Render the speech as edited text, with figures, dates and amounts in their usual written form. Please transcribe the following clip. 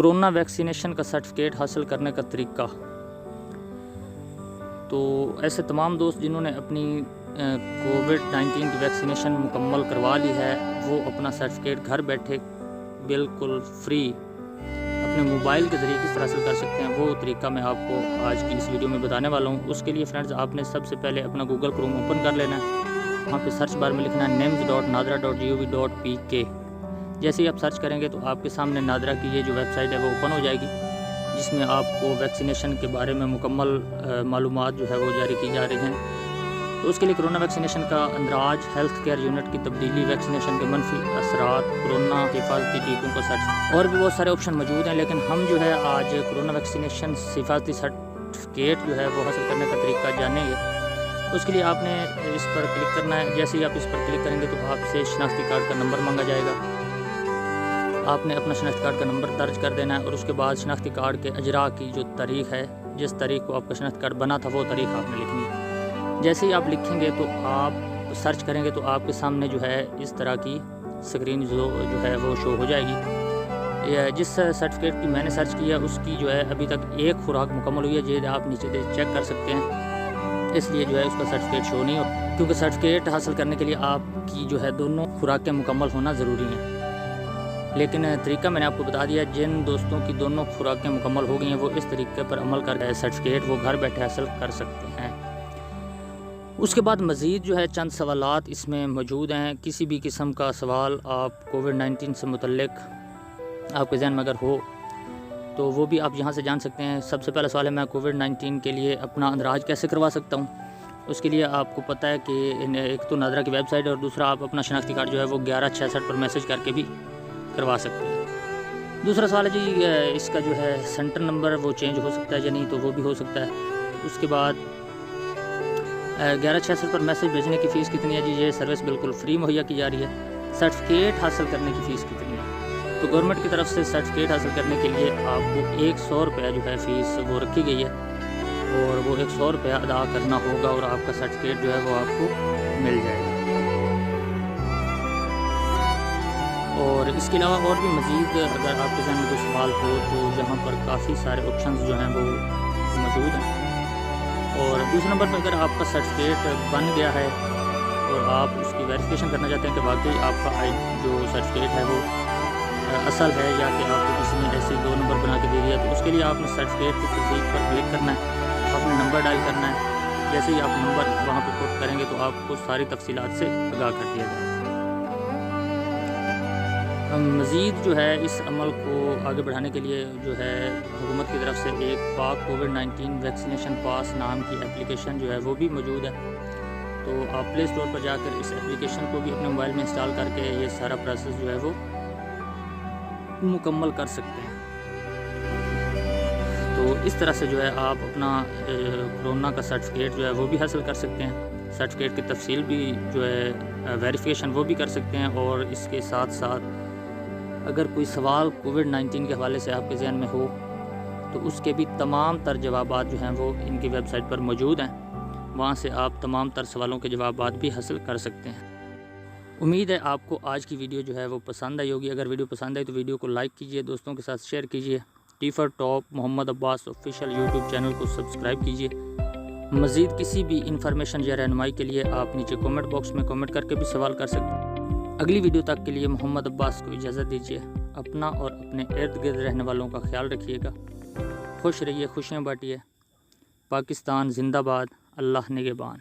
Corona vaccination का certificate हासिल करने का तरीका। तो ऐसे तमाम दोस्त जिन्होंने अपनी कोविड-19 की वैक्सीनेशन मुकम्मल करवा ली है, वो अपना सर्टिफिकेट घर बैठे बिल्कुल फ्री अपने मोबाइल के ज़रिए किस तरह हासिल कर सकते हैं, वो तरीका मैं आपको आज की इस वीडियो में बताने वाला हूँ। उसके लिए फ्रेंड्स आपने सबसे पहले अपना गूगल क्रोम ओपन कर लेना है। वहाँ पे सर्च बार में लिखना है nims.nadra.gov.pk। जैसे ही आप सर्च करेंगे तो आपके सामने नादरा की ये जो वेबसाइट है वो ओपन हो जाएगी, जिसमें आपको वैक्सीनेशन के बारे में मुकम्मल मालूमात जो है वो जारी की जा रही हैं। तो उसके लिए कोरोना वैक्सीनेशन का अंदराज, हेल्थ केयर यूनिट की तब्दीली, वैक्सीनेशन के मनफी असरात, कोरोना हिफाजती टीकों का सर्टिफिकेट और भी बहुत सारे ऑप्शन मौजूद हैं। लेकिन हम जो है आज कोरोना वैक्सीनेशन हिफाजती सर्टिफिकेट जो है वो हासिल करने का तरीका जानेंगे। उसके लिए आपने इस पर क्लिक करना है। जैसे ही आप इस पर क्लिक करेंगे तो आपसे शनाख्ती कार्ड का नंबर मांगा जाएगा। आपने अपना शनाख्ती कार्ड का नंबर दर्ज कर देना है और उसके बाद शनाख्ती कार्ड के अजरा की जो तारीख़ है, जिस तारीख़ को आपका शनाख्ती कार्ड बना था, वो तारीख़ आपने लिखनी है। जैसे ही आप लिखेंगे तो आप सर्च करेंगे तो आपके सामने जो है इस तरह की स्क्रीन जो है वो शो हो जाएगी। जिस सर्टिफिकेट की मैंने सर्च किया उसकी जो है अभी तक एक खुराक मुकम्मल हुई है, ये आप नीचे से चेक कर सकते हैं। इसलिए जो है उसका सर्टिफिकेट शो नहीं हो, क्योंकि सर्टिफिकेट हासिल करने के लिए आपकी जो है दोनों खुराकें मुकम्मल होना ज़रूरी हैं। लेकिन तरीका मैंने आपको बता दिया। जिन दोस्तों की दोनों खुराकें मुकम्मल हो गई हैं वो इस तरीके पर अमल कर सर्टिफिकेट वो घर बैठे हासिल कर सकते हैं। उसके बाद मज़ीद जो है चंद सवालात इसमें मौजूद हैं। किसी भी किस्म का सवाल आप कोविड-19 से मुतल्लिक आपके जहन में अगर हो तो वो भी आप यहाँ से जान सकते हैं। सबसे पहला सवाल है, मैं कोविड-19 के लिए अपना अंदराज कैसे करवा सकता हूँ। उसके लिए आपको पता है कि एक तो नादरा की वेबसाइट है और दूसरा आप अपना शनाख्ती कार्ड जो है वो 1166 पर मैसेज करके भी करवा सकते हैं। दूसरा सवाल है जी, इसका जो है सेंटर नंबर वो चेंज हो सकता है या नहीं, तो वो भी हो सकता है। उसके बाद 1166 पर मैसेज भेजने की फ़ीस कितनी है जी, ये सर्विस बिल्कुल फ्री मुहैया की जा रही है। सर्टिफिकेट हासिल करने की फ़ीस कितनी है, तो गवर्नमेंट की तरफ से सर्टिफिकेट हासिल करने के लिए आपको 100 रुपया जो है फ़ीस वो रखी गई है और वो 100 रुपया अदा करना होगा और आपका सर्टिफिकेट जो है वो आपको मिल जाएगा। और इसके अलावा और भी मज़ीद अगर आपके जहन में कोई सवाल हो तो यहाँ पर काफ़ी सारे ऑप्शंस जो हैं वो मौजूद हैं। और दूसरे नंबर पर अगर आपका सर्टिफिकेट बन गया है और आप उसकी वेरिफिकेशन करना चाहते हैं कि वाकई आपका जो सर्टिफिकेट है वो असल है या कि आपको किसी ने ऐसे 2 नंबर बना के दे दिया, तो उसके लिए आपने सर्टिफिकेट की तस्दीक पर क्लिक करना है, अपना नंबर डायल करना है। जैसे ही आप नंबर वहाँ पर पुट करेंगे तो आपको सारी तफसीलात से आगाह कर दिया जाएगा। मज़ीद जो है इस अमल को आगे बढ़ाने के लिए जो है हुकूमत की तरफ से एक पाक कोविड-19 वैक्सीनेशन पास नाम की एप्लीकेशन जो है वो भी मौजूद है। तो आप प्ले स्टोर पर जाकर इस एप्लीकेशन को भी अपने मोबाइल में इंस्टॉल करके ये सारा प्रोसेस जो है वो मुकम्मल कर सकते हैं। तो इस तरह से जो है आप अपना कोरोना का सर्टिफिकेट जो है वो भी हासिल कर सकते हैं। सर्टिफिकेट की तफसील भी जो है वेरिफिकेशन वो भी कर सकते हैं। और इसके साथ साथ अगर कोई सवाल कोविड-19 के हवाले से आपके जहन में हो तो उसके भी तमाम तर जवाबात जो हैं वो इनकी वेबसाइट पर मौजूद हैं। वहाँ से आप तमाम तर सवालों के जवाबात भी हासिल कर सकते हैं। उम्मीद है आपको आज की वीडियो जो है वो पसंद आई होगी। अगर वीडियो पसंद आई तो वीडियो को लाइक कीजिए, दोस्तों के साथ शेयर कीजिए। टीफर टॉप Mohammad Abbas official YouTube channel को सब्सक्राइब कीजिए। मज़ीद किसी भी इंफॉर्मेशन या रहनुमाई के लिए आप नीचे कमेंट बॉक्स में कमेंट करके भी सवाल कर सकते हैं। अगली वीडियो तक के लिए मोहम्मद अब्बास को इजाज़त दीजिए। अपना और अपने इर्द गिर्द रहने वालों का ख्याल रखिएगा। खुश रहिए, खुशियाँ बांटिए। पाकिस्तान जिंदाबाद। अल्लाह निगहबान।